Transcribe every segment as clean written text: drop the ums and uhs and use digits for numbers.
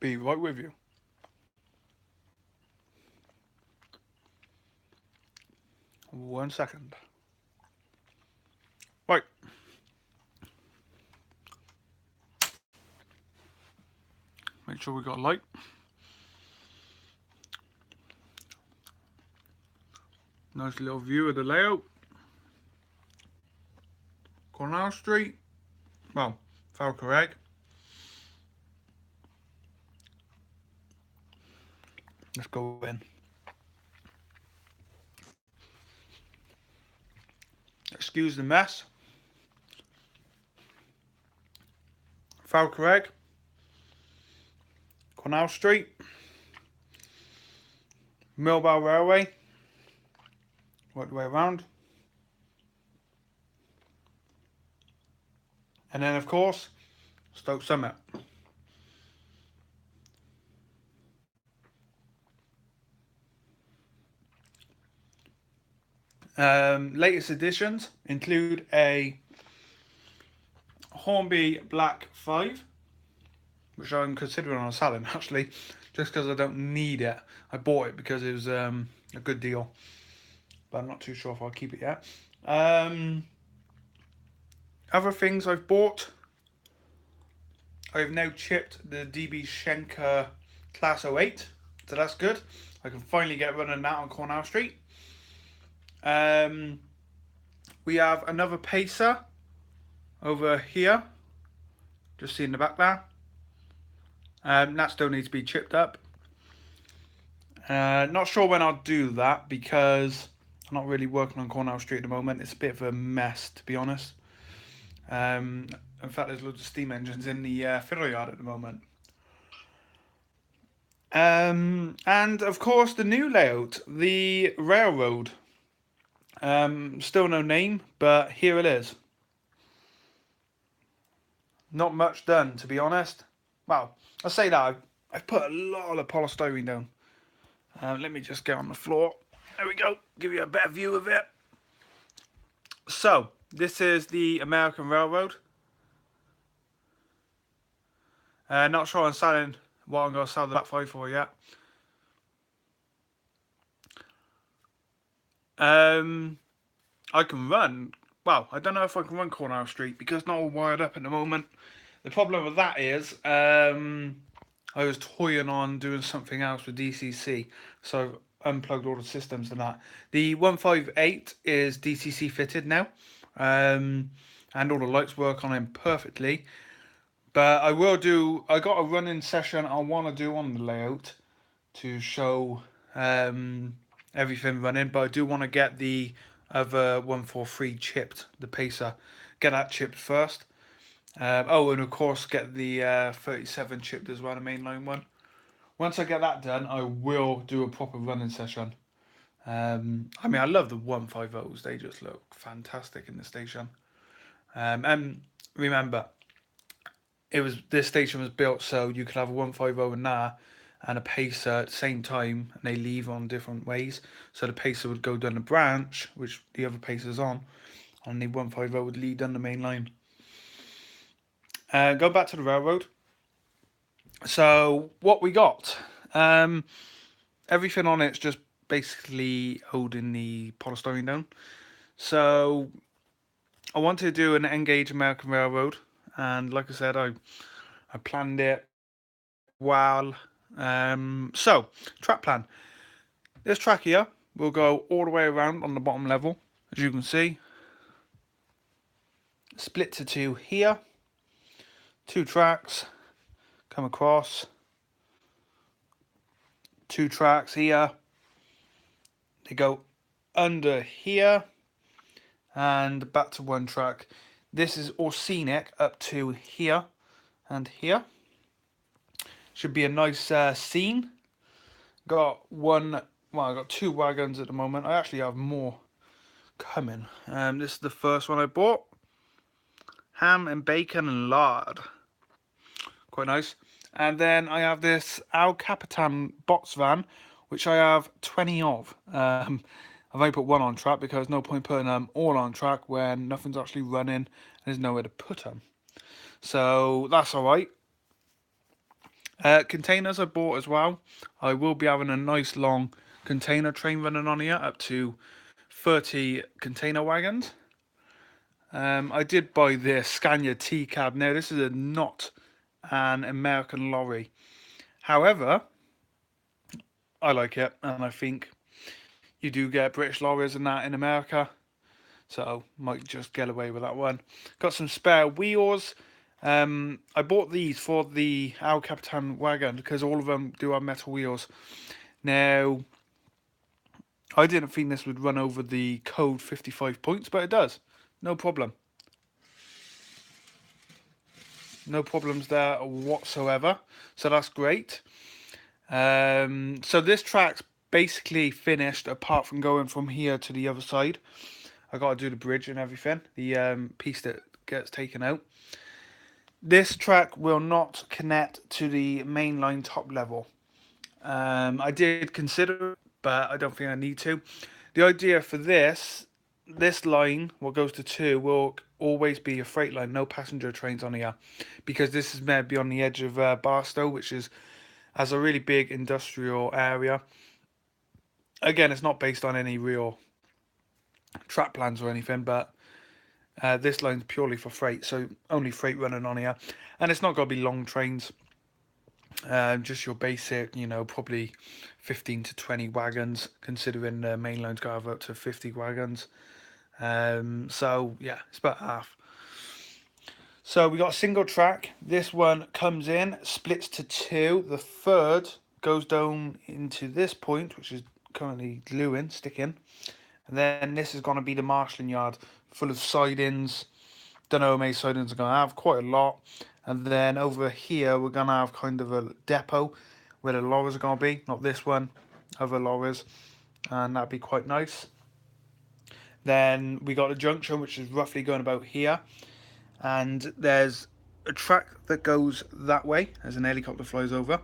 Be right with you. One second. Right. Make sure we got light. Nice little view of the layout. Cornell Street. Well, Falcareg. Let's go in. Excuse the mess. Falcareg. Cornell Street. Millbell Railway. Right the way around. And then, of course, Stoke Summit. Latest additions include a Hornby Black 5, which I'm considering on selling actually, just because I don't need it. I bought it because it was a good deal, but I'm not too sure if I'll keep it yet. Other things I've bought, I've now chipped the DB Schenker Class 08, so that's good. I can finally get running that on Cornell Street. We have another Pacer over here, just see in the back there. That still needs to be chipped up. Not sure when I'll do that because I'm not really working on Cornell Street at the moment. It's a bit of a mess, to be honest. In fact, there's loads of steam engines in the fiddle yard at the moment. And of course, the new layout, the railroad. Still no name, but here it is. Not much done, to be honest. Well, I say that I've put a lot of polystyrene down. Let me just get on the floor. There we go. Give you a better view of it. So, this is the American Railroad. Not sure I'm selling what I'm going to sell the Black 5 for yet. I can run. Well, I don't know if I can run Cornell Street because it's not all wired up at the moment. The problem with that is I was toying on doing something else with DCC, so I've unplugged all the systems and that. The 158 is DCC fitted now, and all the lights work on it perfectly. But I got a running session I want to do on the layout to show everything running, but I do want to get the other 143 chipped, the Pacer. Get that chipped first. And of course get the 37 chipped as well, the mainline one. Once I get that done, I will do a proper running session. I mean, I love the 150s. They just look fantastic in the station. And remember, this station was built so you could have a 150 in there and a Pacer at the same time, and they leave on different ways. So the Pacer would go down the branch, which the other Pacer's on, and the 150 would lead down the main line. Go back to the railroad. So what we got, everything on it's just basically holding the polystyrene down. So I wanted to do an N-gauge American Railroad, and like I said, I planned it well. So track plan. This track here will go all the way around on the bottom level, as you can see. Split to two here. 2 tracks come across. 2 tracks here. They go under here and back to 1 track. This is all scenic up to here and here. Should be a nice scene. I got 2 wagons at the moment. I actually have more coming. This is the first one I bought. Ham and bacon and lard. Quite nice. And then I have this Al Capitan box van, which I have 20 of. I've only put 1 on track because there's no point putting them all on track when nothing's actually running and there's nowhere to put them. So that's alright. Containers I bought as well. I will be having a nice long container train running on here, up to 30 container wagons. I did buy this Scania T-Cab. Now, this is not an American lorry. However, I like it, and I think you do get British lorries and that in America. So, might just get away with that one. Got some spare wheels. I bought these for the El Capitan wagon because all of them do have metal wheels. Now, I didn't think this would run over the code 55 points, but it does. No problem. No problems there whatsoever. So that's great. So this track's basically finished apart from going from here to the other side. I got to do the bridge and everything. The piece that gets taken out. This track will not connect to the mainline top level. I did consider it, but I don't think I need to. The idea for this line, what goes to 2, will always be a freight line, no passenger trains on here, because this is maybe on the edge of Barstow, which has a really big industrial area. Again, it's not based on any real track plans or anything, but this line's purely for freight, so only freight running on here, and it's not going to be long trains. Just your basic, probably 15 to 20 wagons, considering the main line's got to have up to 50 wagons. So yeah, it's about half. So we got a single track. This one comes in, splits to 2. The third goes down into this point, which is currently sticking. And then this is going to be the marshalling yard, full of sidings. Don't know how many sidings are going to have, quite a lot. And then over here, we're going to have kind of a depot where the lorries are going to be. Not this one, other lorries. And that'd be quite nice. Then we got a junction, which is roughly going about here. And there's a track that goes that way as an helicopter flies over.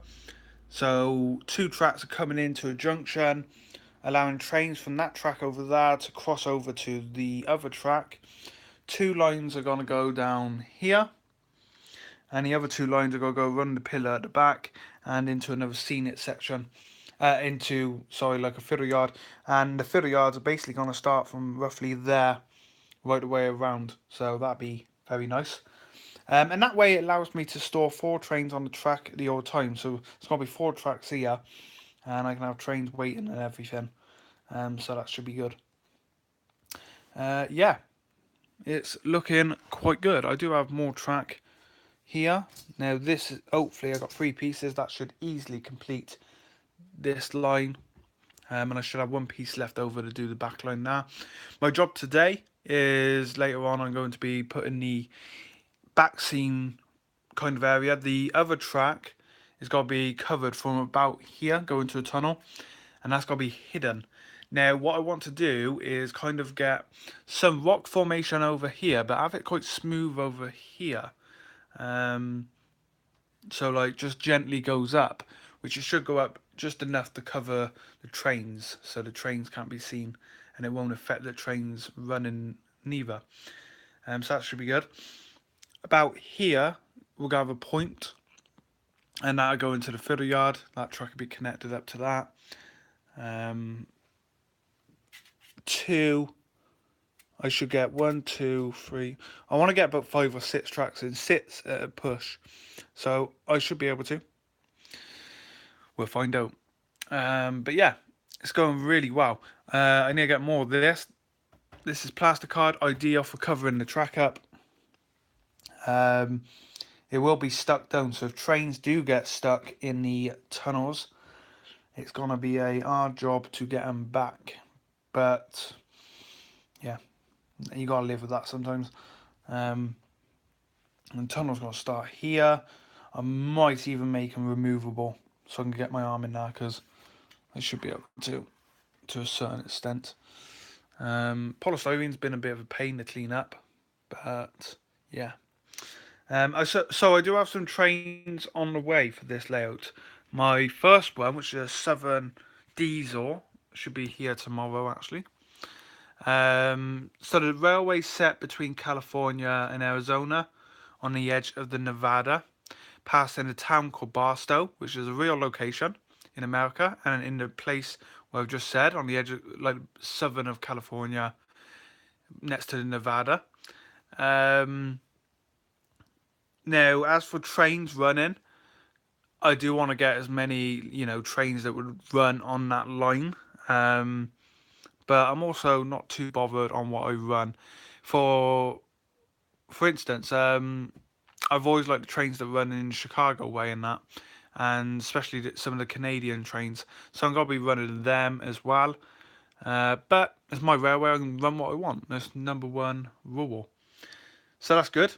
So 2 tracks are coming into a junction, allowing trains from that track over there to cross over to the other track. 2 lines are going to go down here, and the other 2 lines are going to go run the pillar at the back and into another scenic section, like a fiddle yard. And the fiddle yards are basically going to start from roughly there right the way around, so that'd be very nice. And that way it allows me to store 4 trains on the track at the old time. So it's going to be 4 tracks here, and I can have trains waiting and everything. So that should be good. Yeah, it's looking quite good. I do have more track here. Now this is, hopefully I got 3 pieces. That should easily complete this line. And I should have 1 piece left over to do the back line now. My job today is later on I'm going to be putting the back scene kind of area. The other track is going to be covered from about here going to a tunnel, and that's going to be hidden. Now what I want to do is kind of get some rock formation over here, but have it quite smooth over here. So like just gently goes up, which it should go up just enough to cover the trains, so the trains can't be seen and it won't affect the trains running neither. So that should be good. About here we're going to have a point, and that'll go into the fiddle yard. That track will be connected up to that. 2, I should get 1, 2, 3. I want to get about 5 or 6 tracks in, 6 at a push. So I should be able to. We'll find out. But yeah, it's going really well. I need to get more of this. This is plasticard, ideal for covering the track up. It will be stuck down, so if trains do get stuck in the tunnels, it's going to be a hard job to get them back. But yeah, you got to live with that sometimes. And the tunnel's going to start here. I might even make them removable so I can get my arm in there, because I should be able to a certain extent. Polystyrene's been a bit of a pain to clean up, but yeah. So I do have some trains on the way for this layout. My first one, which is a Southern Diesel, should be here tomorrow actually. So the railway set between California and Arizona on the edge of the Nevada. passing a town called Barstow, which is a real location in America, and in the place where I've just said, on the edge of, like, southern of California, next to Nevada. Um, Now, as for trains running, I do want to get as many, trains that would run on that line. Um, but I'm also not too bothered on what I run. For for instance, I've always liked the trains that run in Chicago way and that, and especially some of the Canadian trains. So I'm gonna be running them as well. But it's my railway. I can run what I want. That's number one rule. So that's good.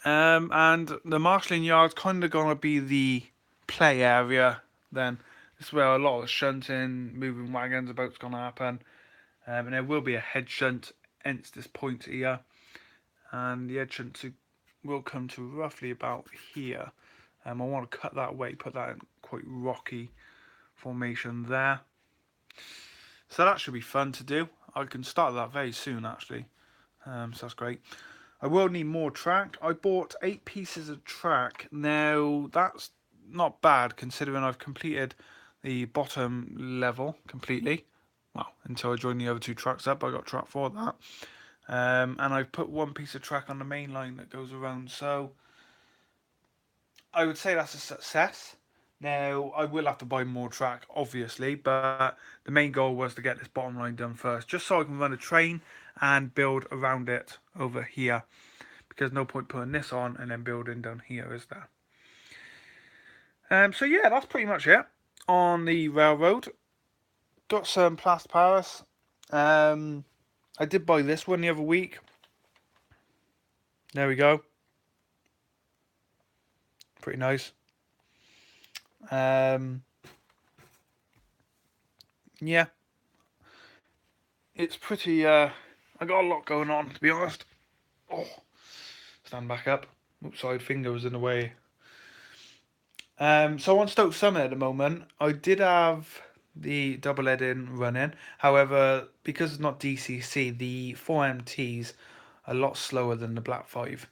And the marshalling yard's kind of gonna be the play area then. This is where a lot of shunting, moving wagons about's gonna happen. And there will be a head shunt, hence this point here. And the head shunt will come to roughly about here. I want to cut that away, put that in quite rocky formation there. So that should be fun to do. I can start that very soon actually. So that's great. I will need more track. I bought 8 pieces of track. Now that's not bad considering I've completed the bottom level completely. Well, until I joined the other 2 tracks up, I got track for that. And I've put 1 piece of track on the main line that goes around. So I would say that's a success. Now, I will have to buy more track, obviously, but the main goal was to get this bottom line done first, just so I can run a train and build around it over here. Because no point putting this on and then building down here, is there? So yeah, that's pretty much it on the railroad. Got some plaster Paris. I did buy this one the other week. There we go. Pretty nice. Yeah, it's pretty. I got a lot going on, to be honest. Oh, stand back up. Oops, side finger was in the way. So on Stoke Summit at the moment, I did have the double heading running. However, because it's not DCC, the 4MTs are a lot slower than the Black 5.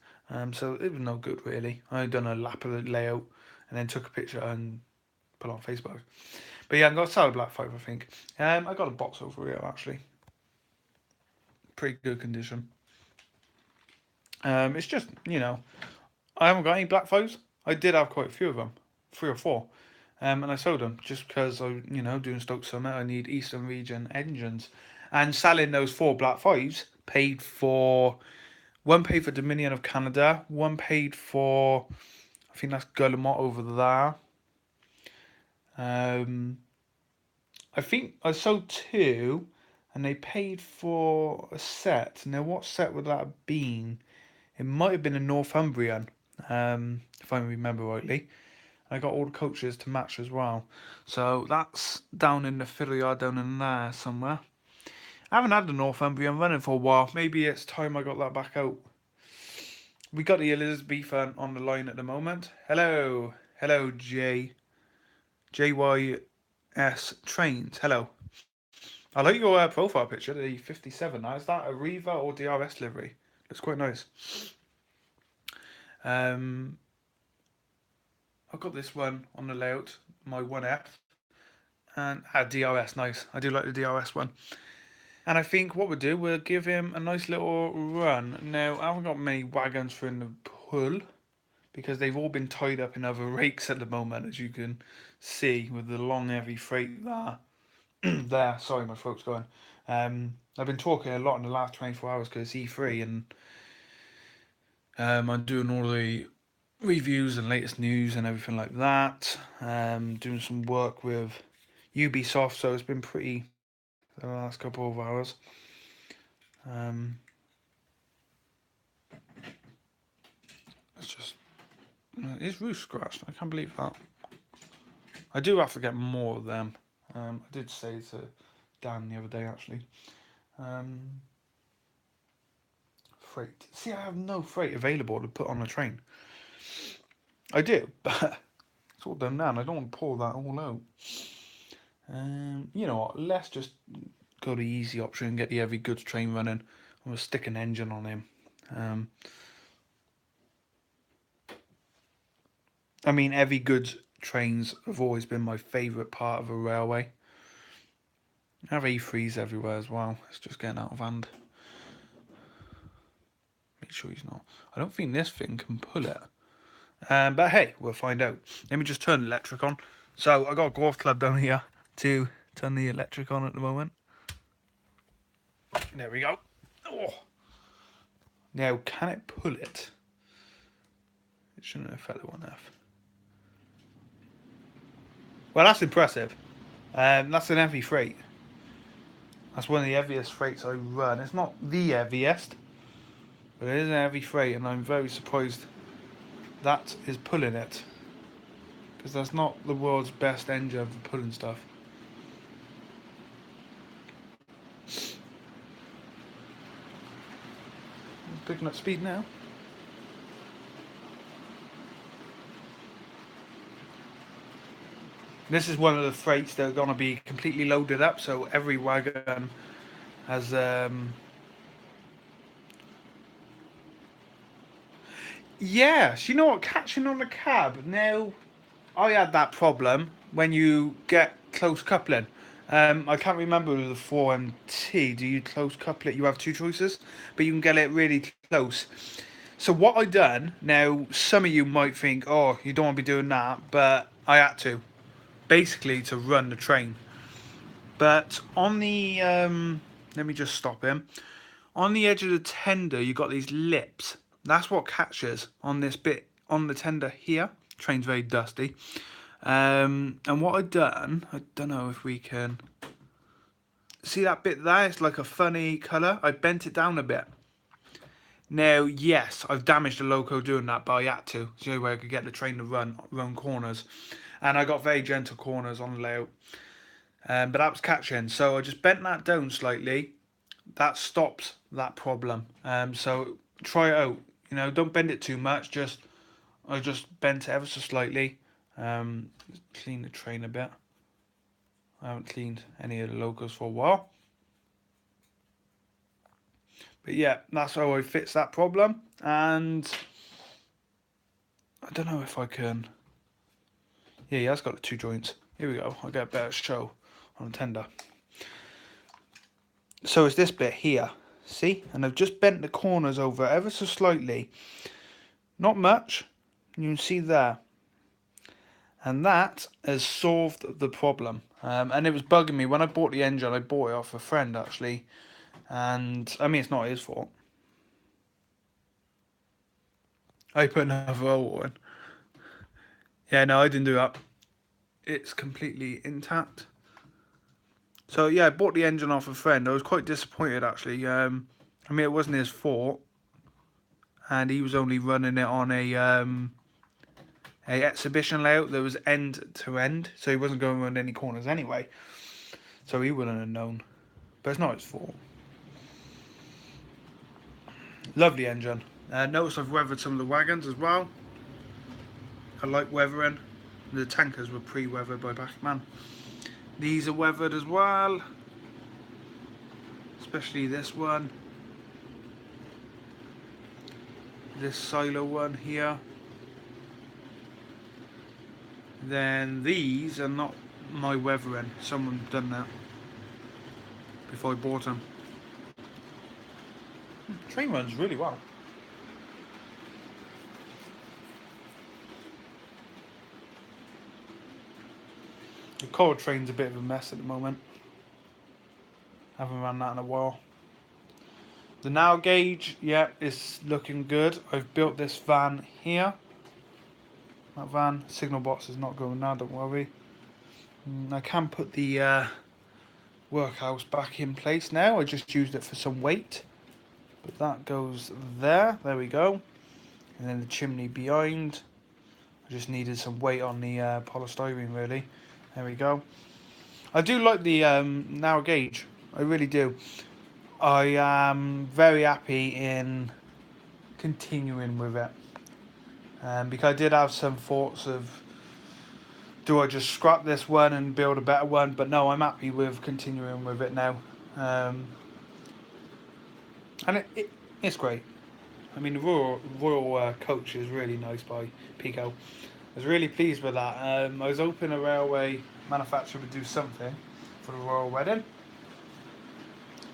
So it was no good really. I done a lap of the layout and then took a picture and put it on Facebook. But yeah, I got a solid Black 5, I think. I got a box over here actually. Pretty good condition. It's just, I haven't got any Black 5s. I did have quite a few of them, 3 or 4. And I sold them just because I, doing Stoke Summit, I need Eastern Region engines. And selling those 4 Black 5s paid for, one paid for Dominion of Canada, one paid for, I think that's Guillemot over there. I think I sold 2 and they paid for a set. Now, what set would that have been? It might have been a Northumbrian, if I remember rightly. I got all the coaches to match as well. So that's down in the fiddle yard down in there somewhere. I haven't had the Northumbrian running for a while. Maybe it's time I got that back out. We got the Elizabethan on the line at the moment. Hello. Hello, JYS Trains. Hello. I like your profile picture, the 57. Now, is that a Riva or DRS livery? Looks quite nice. I've got this one on the layout, my 1F, and DRS, nice. I do like the DRS one. And I think what we'll do, we'll give him a nice little run. Now, I haven't got many wagons for him to pull, because they've all been tied up in other rakes at the moment, as you can see, with the long, heavy freight there. There, sorry, my throat's going. I've been talking a lot in the last 24 hours because it's E3, and I'm doing all the reviews and latest news and everything like that. Doing some work with Ubisoft, so it's been pretty the last couple of hours. It's just his roof scratched. I can't believe that. I do have to get more of them. I did say to Dan the other day actually. Freight. See, I have no freight available to put on a train. I do, but it's all done now and I don't want to pull that all out. You know what, let's just go the easy option and get the heavy goods train running. I'm going to stick an engine on him. I mean, heavy goods trains have always been my favourite part of a railway. I have E3s everywhere as well. It's just getting out of hand. Make sure he's not. I don't think this thing can pull it. But hey, we'll find out. Let me just turn the electric on. So I got a golf club down here to turn the electric on at the moment. There we go. Oh. Now, can it pull it? It shouldn't have felt it one enough. Well, that's impressive. That's an heavy freight. That's one of the heaviest freights I run. It's not the heaviest, but it is a heavy freight, and I'm very surprised that is pulling it. Because that's not the world's best engine for pulling stuff. It's picking up speed now. This is one of the freights that are going to be completely loaded up, so every wagon has yes, you know what, catching on the cab. Now, I had that problem when you get close coupling. I can't remember with the 4MT. Do you close couple it? You have two choices, but you can get it really close. So what I done, now some of you might think, oh, you don't want to be doing that, but I had to. Basically to run the train. But on the, let me just stop him. On the edge of the tender, you got these lips. That's what catches on this bit on the tender here. Train's very dusty. And what I've done, I don't know if we can see that bit there. It's like a funny colour. I bent it down a bit. Now, yes, I've damaged the loco doing that, but I had to. It's the only way I could get the train to run corners. And I got very gentle corners on the layout. But that was catching. So I just bent that down slightly. That stops that problem. So try it out. You know, don't bend it too much. I just bent it ever so slightly. Clean the train a bit. I haven't cleaned any of the locos for a while. But yeah, that's how I fix that problem. And I don't know if I can. Yeah, it's got the two joints. Here we go. I'll get a better show on the tender. So it's this bit here. See? And I've just bent the corners over ever so slightly. Not much. You can see there. And that has solved the problem. And it was bugging me. When I bought the engine, I bought it off a friend actually. And I mean, it's not his fault. I put another oil in. Yeah, no, I didn't do that. It's completely intact. So yeah, I bought the engine off a friend. I was quite disappointed actually. I mean, it wasn't his fault, and he was only running it on a exhibition layout that was end to end, so he wasn't going around any corners anyway. So he wouldn't have known. But it's not his fault. Lovely engine. Notice I've weathered some of the wagons as well. I like weathering. The tankers were pre-weathered by Bachmann. These are weathered as well. Especially this one. This silo one here. Then these are not my weathering. Someone done that before I bought them. Train runs really well. The coal train's a bit of a mess at the moment. Haven't run that in a while. The now gauge, yeah, is looking good. I've built this van here. That van signal box is not going now, don't worry. I can put the workhouse back in place now. I just used it for some weight. But that goes there. There we go. And then the chimney behind. I just needed some weight on the polystyrene really. There we go. I do like the narrow gauge. I really do. I am very happy in continuing with it. Because I did have some thoughts of, do I just scrap this one and build a better one? But no, I'm happy with continuing with it now. And it's great. I mean, the Royal Coach is really nice by Pico. I was really pleased with that. I was hoping a railway manufacturer would do something for the royal wedding,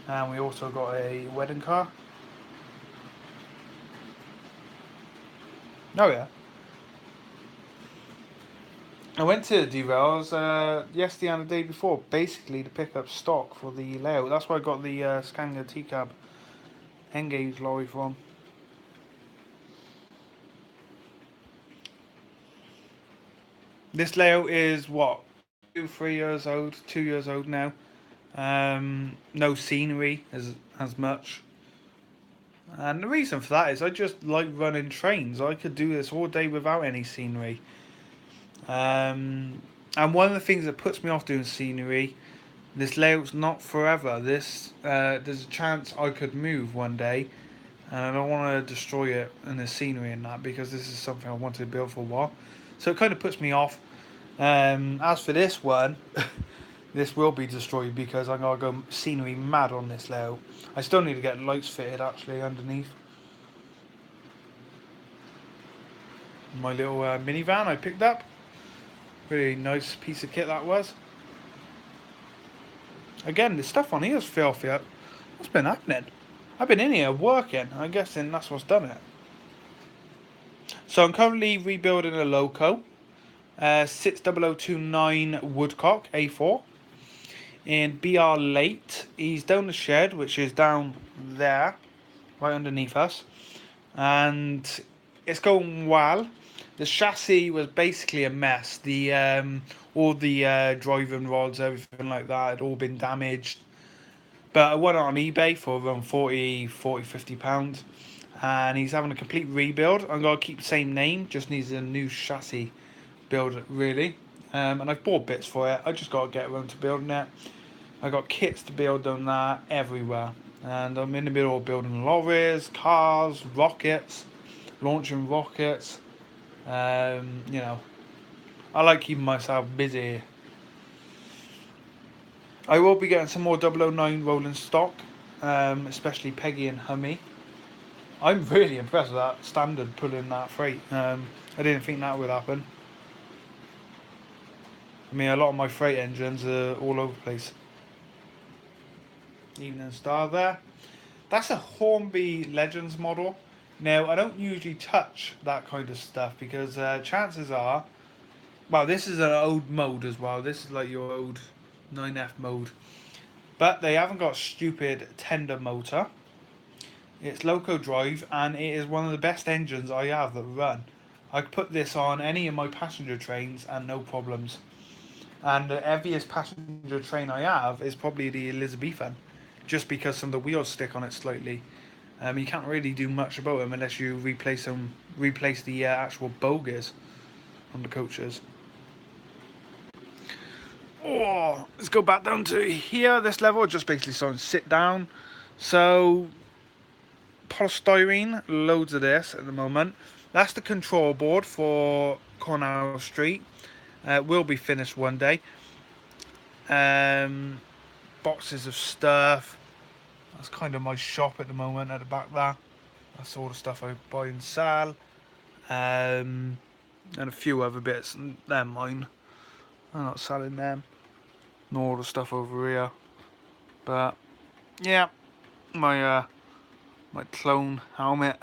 and we also got a wedding car. Oh yeah. I went to Derails yesterday and the day before, basically to pick up stock for the layout. That's where I got the Scania T-Cab N-Gauge lorry from. This layout is what, 3 years old, 2 years old now. No scenery as much. And the reason for that is I just like running trains. I could do this all day without any scenery. And one of the things that puts me off doing scenery, this layout's not forever. There's a chance I could move one day, and I don't want to destroy it in the scenery and that, because this is something I wanted to build for a while. So it kind of puts me off. As for this one, this will be destroyed because I'm gonna go scenery mad on this layout. I still need to get lights fitted actually underneath. My little minivan I picked up. Really nice piece of kit that was. Again, the stuff on here is filthy. What's been happening? I've been in here working. I'm guessing that's what's done it. So I'm currently rebuilding a Loco. 60029 Woodcock A4. In BR Late. He's down the shed, which is down there, right underneath us. And it's going well. The chassis was basically a mess. All the driving rods, everything like that, had all been damaged. But I went on eBay for around 40, 50 pounds. And he's having a complete rebuild. I'm going to keep the same name, just needs a new chassis build, really. And I've bought bits for it. I just got to get around to building it. I got kits to build on that everywhere. And I'm in the middle of building lorries, cars, rockets, launching rockets. You know, I like keeping myself busy. I will be getting some more 009 rolling stock, especially Peggy and Hummy. I'm really impressed with that standard pulling that freight. I didn't think that would happen. I mean, a lot of my freight engines are all over the place. Evening Star there. That's a Hornby Legends model. Now, I don't usually touch that kind of stuff because chances are, well, this is an old mode as well. This is like your old 9F mode. But they haven't got stupid tender motor. It's Loco Drive, and it is one of the best engines I have that run. I could put this on any of my passenger trains and no problems. And the heaviest passenger train I have is probably the Elizabethan, just because some of the wheels stick on it slightly. You can't really do much about them unless you replace the actual bogies on the coaches. Oh, let's go back down to here. This level just basically so sit down. So polystyrene, loads of this at the moment. That's the control board for Cornell Street. Will be finished one day. Boxes of stuff. That's kind of my shop at the moment at the back there. That's all the stuff I buy and sell. And a few other bits. They're mine. I'm not selling them. Nor all the stuff over here. But yeah, my clone helmet.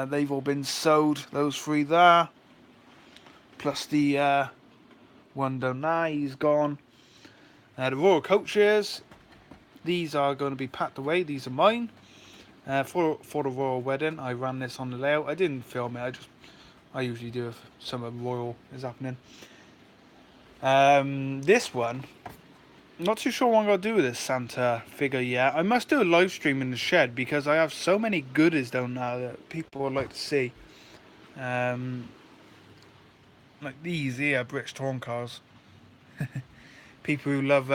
They've all been sold. Those three there. Plus the one down there, he's gone. The Royal Coaches. These are going to be packed away. These are mine. For the royal wedding, I ran this on the layout. I didn't film it. I usually do if something royal is happening. This one, I'm not too sure what I'm going to do with this Santa figure yet. I must do a live stream in the shed because I have so many goodies down there that people would like to see. Like these here, British Touring cars. People who love...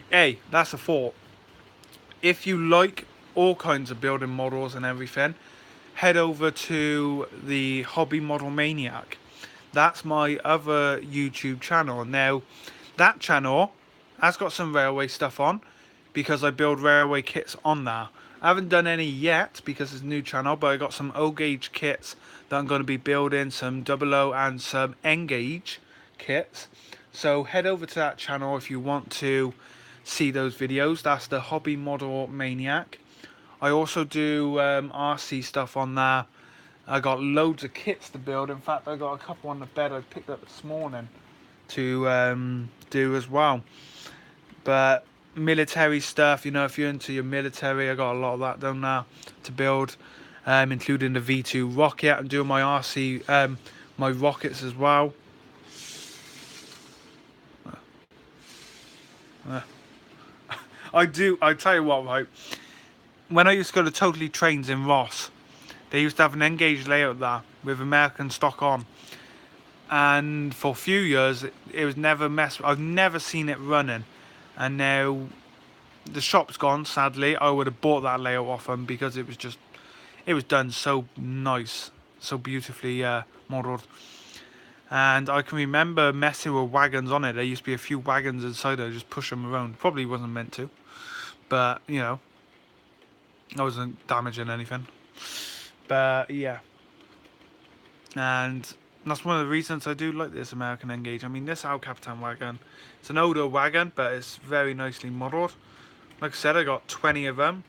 hey, that's a thought. If you like all kinds of building models and everything, head over to the Hobby Model Maniac. That's my other YouTube channel. Now, that channel has got some railway stuff on because I build railway kits on there. I haven't done any yet because it's a new channel, but I got some O gauge kits that I'm going to be building, some double O and some N gauge kits. So head over to that channel if you want to see those videos. That's the Hobby Model Maniac. I also do RC stuff on there. I got loads of kits to build. In fact, I got a couple on the bed I picked up this morning to do as well. But military stuff, you know, if you're into your military, I got a lot of that down there to build, including the V2 rocket. I'm doing my RC, my rockets as well. I tell you what, right, when I used to go to Totally Trains in Ross, they used to have an N-gauge layout there with American stock on. And for a few years, it was never messed. I've never seen it running. And now the shop's gone, sadly. I would have bought that layout off them because it was done so nice, so beautifully modelled. And I can remember messing with wagons on it. There used to be a few wagons inside there, just push them around. Probably wasn't meant to, but you know, I wasn't damaging anything. But yeah, and that's one of the reasons I do like this American N-gauge. I mean, this El Capitan wagon, it's an older wagon, but it's very nicely modelled. Like I said, I got 20 of them.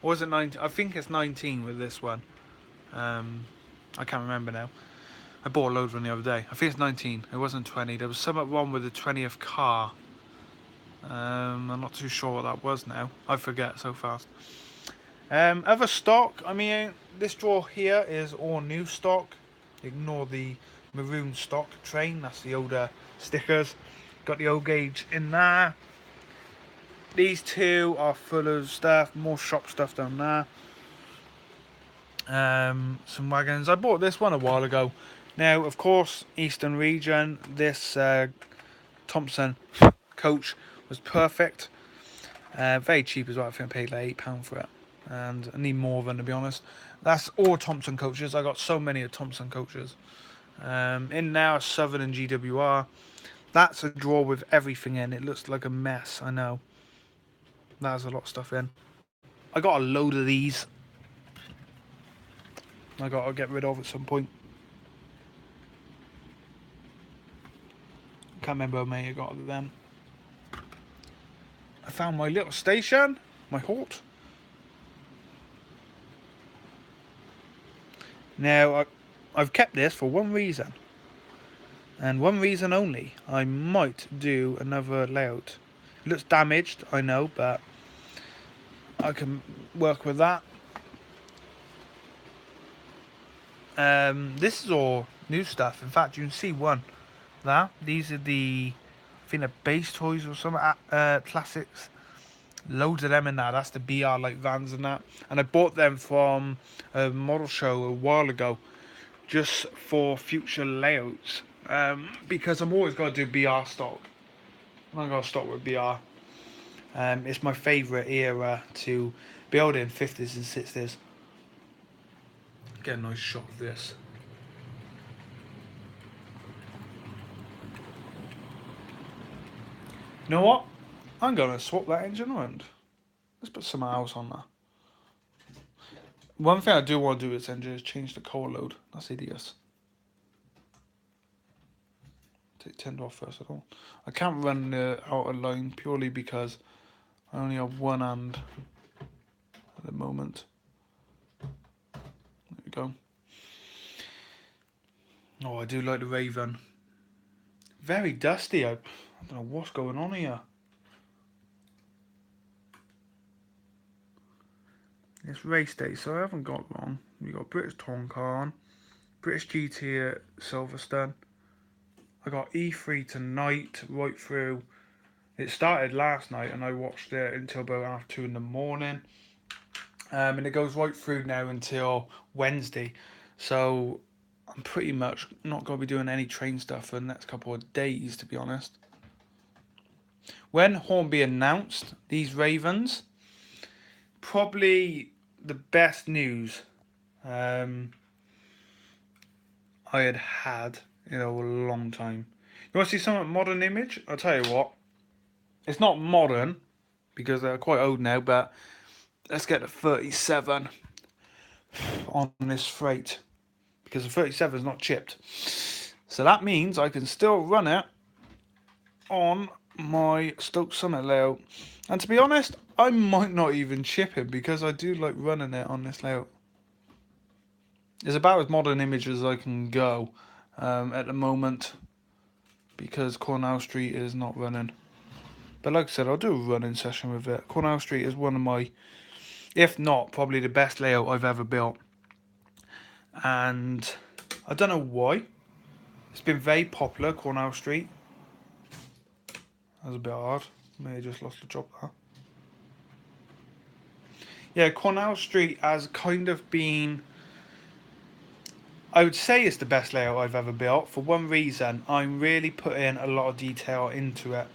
Or was it 19? I think it's 19 with this one. I can't remember now. I bought a load of them the other day. I think it's 19. It wasn't 20. There was something wrong with the 20th car. I'm not too sure what that was now. I forget so fast. Other stock. I mean, this drawer here is all new stock. Ignore the maroon stock train. That's the older stickers. Got the O gauge in there. These two are full of stuff. More shop stuff down there. Some wagons. I bought this one a while ago. Now, of course, Eastern Region, this Thompson coach was perfect. Very cheap as well. I think I paid like £8 for it. And I need more of them, to be honest. That's all Thompson coaches. I got so many of Thompson coaches. In now, Southern and GWR. That's a drawer with everything in. It looks like a mess, I know. There's a lot of stuff in. I got a load of these. I got to get rid of at some point. Can't remember how many I got of them. I found my little station, my halt. Now, I've kept this for one reason. And one reason only. I might do another layout. It looks damaged, I know, but I can work with that. This is all new stuff. In fact, you can see one there. These are the, I think they're base toys or some classics. Loads of them in there. That's the BR like vans and that. And I bought them from a model show a while ago, just for future layouts. Because I'm always going to do BR stock. I'm going to stop with BR. It's my favourite era to build in 50s and 60s. Get a nice shot of this. You know what? I'm going to swap that engine around. Let's put something else on there. One thing I do want to do with this engine is change the coil load. That's hideous. Take tender off first of all. I can't run the outer line purely because I only have one hand at the moment. There we go. Oh, I do like the Raven. Very dusty. I don't know what's going on here. It's race day, so I haven't got long. We got British Tonka on, British GT at Silverstone. I got E3 tonight, right through. It started last night and I watched it until about 2 in the morning. And it goes right through now until Wednesday. So I'm pretty much not going to be doing any train stuff for the next couple of days, to be honest. When Hornby announced these Ravens, probably the best news I had in a long time. You want to see some modern image? I'll tell you what. It's not modern because they're quite old now, but let's get to 37 on this freight, because the 37 is not chipped. So that means I can still run it on my Stoke Summit layout. And to be honest, I might not even chip it, because I do like running it on this layout. It's about as modern image as I can go at the moment, because Cornell Street is not running. But like I said, I'll do a running session with it. Cornell Street is one of my, if not probably the best layout I've ever built. And I don't know why. It's been very popular, Cornell Street. That was a bit hard. May have just lost the job there. Yeah, Cornell Street has kind of been, I would say it's the best layout I've ever built. For one reason, I'm really putting a lot of detail into it.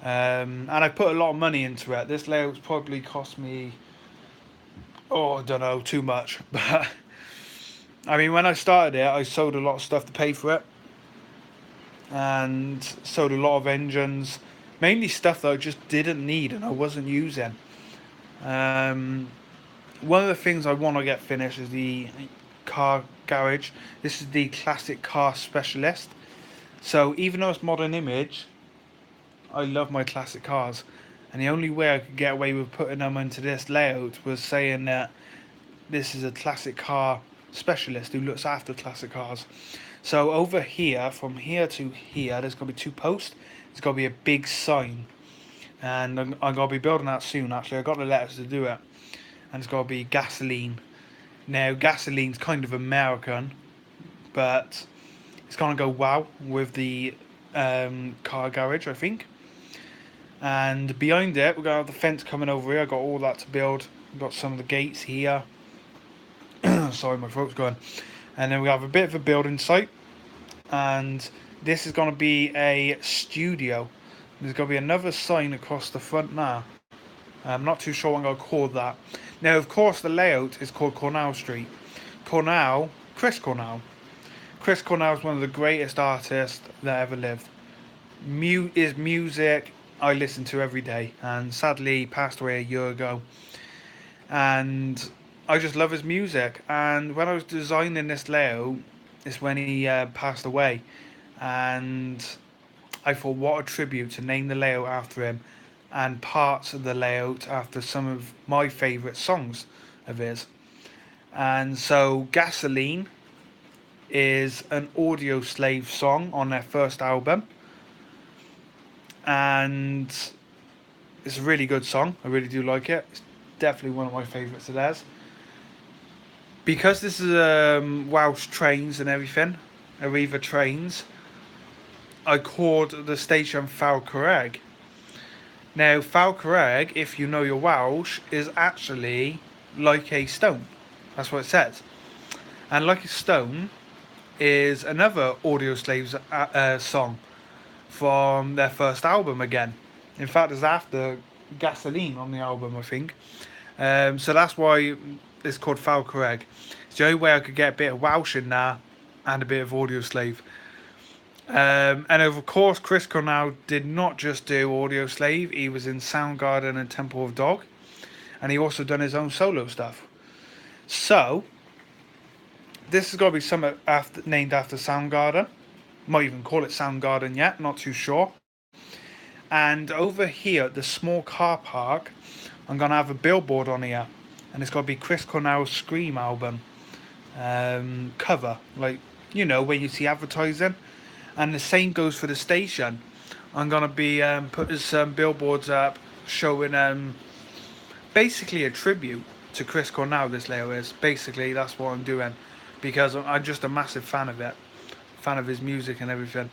And I put a lot of money into it. This layout's probably cost me, I don't know, too much. But I mean, when I started it, I sold a lot of stuff to pay for it, and sold a lot of engines, mainly stuff that I just didn't need and I wasn't using. One of the things I want to get finished is the car garage. This is the classic car specialist. So even though it's modern image, I love my classic cars, and the only way I could get away with putting them into this layout was saying that this is a classic car specialist who looks after classic cars. So over here, from here to here, there's going to be 2 posts. There's going to be a big sign, and I'm going to be building that soon. Actually, I got the letters to do it, and it's going to be gasoline. Now, gasoline's kind of American, but it's going to go wow with the car garage, I think. And behind it, we're going to have the fence coming over here. I got all that to build. I've got some of the gates here. Sorry, my throat's going. And then we have a bit of a building site. And this is going to be a studio. There's going to be another sign across the front now. I'm not too sure what I'm going to call that. Now, of course, the layout is called Cornell Street. Chris Cornell. Chris Cornell is one of the greatest artists that ever lived. His music I listen to every day, and sadly passed away a year ago. And I just love his music. And when I was designing this layout, it's when he passed away, and I thought, what a tribute to name the layout after him, and parts of the layout after some of my favourite songs of his. And so Gasoline is an Audioslave song on their first album, and it's a really good song. I really do like it. It's definitely one of my favourites of theirs. Because this is Welsh trains and everything, Arriva trains, I called the station Falcarreg. Now, Falcarreg, if you know your Welsh, is actually Like a Stone. That's what it says. And Like a Stone is another Audioslave's song from their first album again. In fact, it's after Gasoline on the album, I think. So that's why it's called Falcarreg. It's the only way I could get a bit of Welsh in there and a bit of Audioslave. And of course, Chris Cornell did not just do Audioslave. He was in Soundgarden and Temple of Dog, and he also done his own solo stuff. So this has got to be something named after Soundgarden. Might even call it Soundgarden yet, not too sure. And over here, the small car park, I'm going to have a billboard on here, and it's got to be Chris Cornell's Scream album cover, like, you know, where you see advertising. And the same goes for the station. I'm going to be putting some billboards up showing basically a tribute to Chris Cornell. This layout is basically, that's what I'm doing, because I'm just a massive fan of it, fan of his music and everything.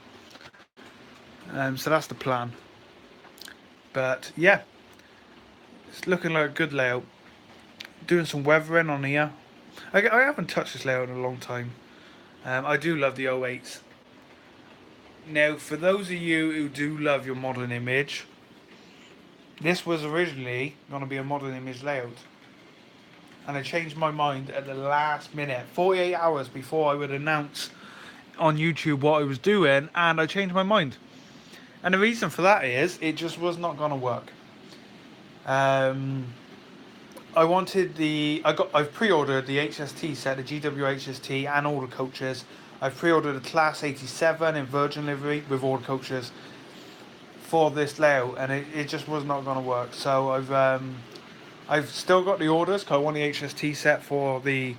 So that's the plan. But yeah, it's looking like a good layout. Doing some weathering on here. I haven't touched this layout in a long time. I do love the 08s. Now, for those of you who do love your modern image, this was originally going to be a modern image layout. And I changed my mind at the last minute, 48 hours before I would announce on YouTube what I was doing, and I changed my mind. And the reason for that is, it just was not going to work. I I've pre-ordered the HST set, the GW HST, and all the coaches. I've pre-ordered a Class 87 in Virgin livery with all the coaches for this layout, and it just was not going to work. So I've still got the orders because I want the HST set for the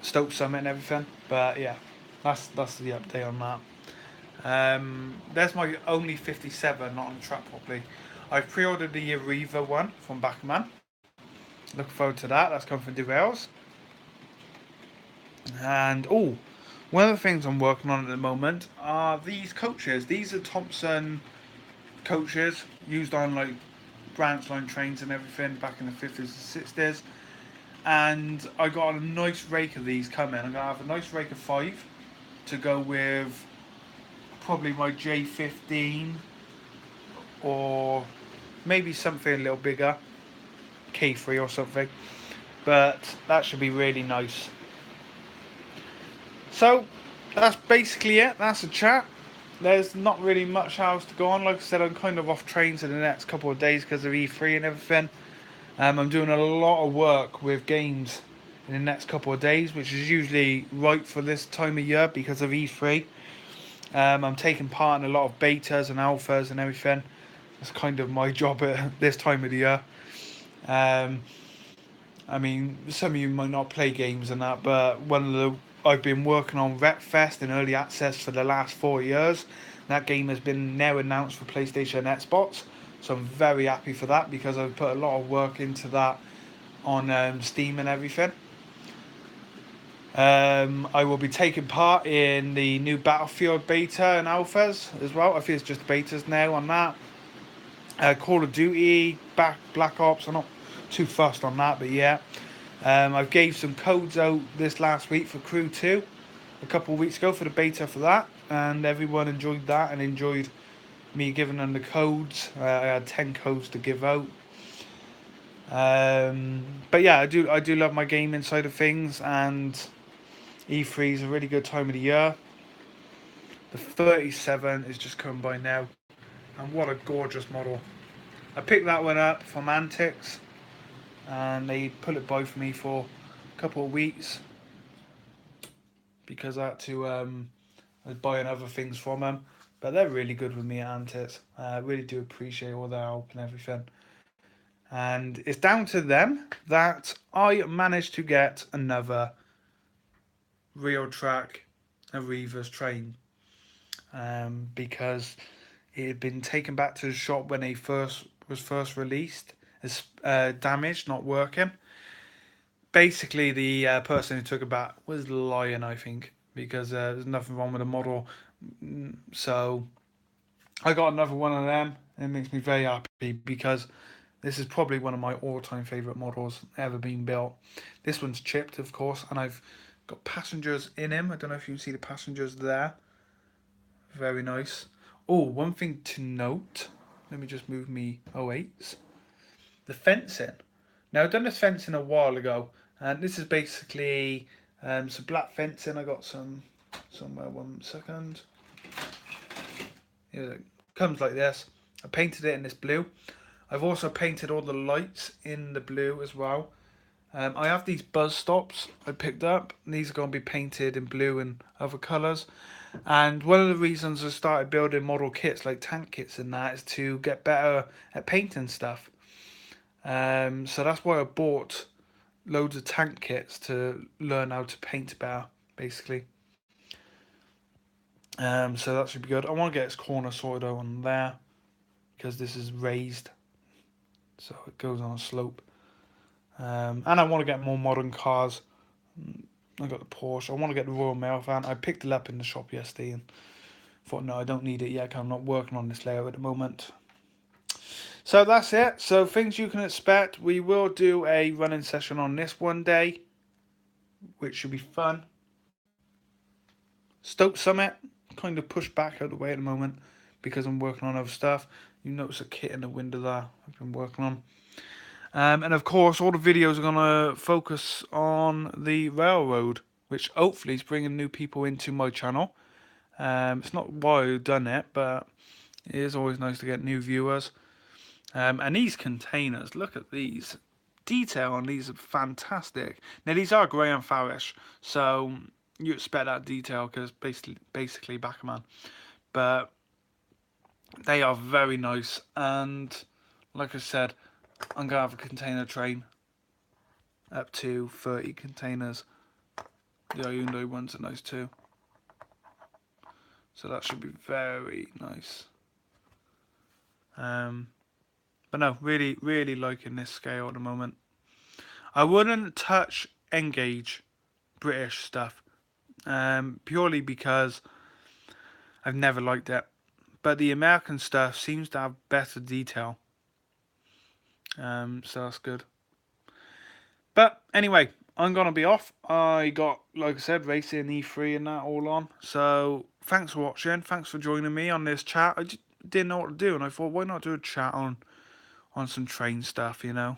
Stoke Summit and everything. But yeah, that's the update on that. There's my only 57 not on the track properly. I've pre-ordered the Arriva one from Backerman. Looking forward to that. That's come from Derails. And one of the things I'm working on at the moment are these coaches. These are Thompson coaches used on like branch line trains and everything back in the 50s and 60s. And I got a nice rake of these coming. I'm gonna have a nice rake of 5 to go with probably my J15 or maybe something a little bigger, K3 or something. But that should be really nice. So that's basically it. That's a chat. There's not really much else to go on. Like I said, I'm kind of off trains in the next couple of days because of E3 and everything. I'm doing a lot of work with games in the next couple of days, which is usually right for this time of year because of E3. I'm taking part in a lot of betas and alphas and everything. That's kind of my job at this time of the year. I mean, some of you might not play games and that, but I've been working on Repfest in early access for the last 4 years. That game has been now announced for PlayStation and Xbox, so I'm very happy for that because I've put a lot of work into that on Steam and everything. I will be taking part in the new Battlefield beta and alphas as well. I think it's just betas now on that. Call of Duty, Black Ops. I'm not too fussed on that, but yeah. I've gave some codes out this last week for Crew 2 a couple of weeks ago for the beta for that, and everyone enjoyed that and enjoyed me giving them the codes. I had 10 codes to give out. But yeah, I do love my gaming side of things, and E3 is a really good time of the year. The 37 is just come by now, and what a gorgeous model. I picked that one up from Antics, and they put it by for me for a couple of weeks because I had to I was buying other things from them, but they're really good with me at Antics. I really do appreciate all their help and everything, and it's down to them that I managed to get another Real Track Arriva's train, because it had been taken back to the shop when it was first released as damaged, not working. Basically, the person who took it back was lying, I think, because there's nothing wrong with the model. So I got another one of them, and it makes me very happy because this is probably one of my all-time favourite models ever been built. This one's chipped, of course, and I've got passengers in him. I don't know if you can see the passengers there. Very nice. Oh, one thing to note. Let me just move me 08s. The fencing. Now, I've done this fencing a while ago, and this is basically some black fencing. I got some somewhere. 1 second. Here it comes like this. I painted it in this blue. I've also painted all the lights in the blue as well. I have these buzz stops I picked up. These are going to be painted in blue and other colours. And one of the reasons I started building model kits like tank kits and that is to get better at painting stuff. So that's why I bought loads of tank kits to learn how to paint better, basically. So that should be good. I want to get its corner sorted out on there because this is raised, so it goes on a slope. And I want to get more modern cars. I got the Porsche. I want to get the Royal Mail van. I picked it up in the shop yesterday and thought, no, I don't need it yet because I'm not working on this layout at the moment. So that's it. So things you can expect. We will do a running session on this one day, which should be fun. Stoke Summit, kind of pushed back out of the way at the moment because I'm working on other stuff. You notice a kit in the window there I've been working on. And of course, all the videos are going to focus on the railroad, which hopefully is bringing new people into my channel. It's not why I've done it, but it is always nice to get new viewers. And these containers, look at these. detail on these are fantastic. Now these are Graham Farish, so you expect that detail because basically Backerman, but they are very nice. And like I said, I'm gonna have a container train up to 30 containers. The Hyundai ones are nice too, so that should be very nice. But no, really liking this scale at the moment. I wouldn't touch N-Gage British stuff, purely because I've never liked it. But the American stuff seems to have better detail, so that's good. But anyway, I'm gonna be off. I got, like I said, racing E3 and that all on. So thanks for watching. Thanks for joining me on this chat. I just didn't know what to do, and I thought, why not do a chat on some train stuff, you know?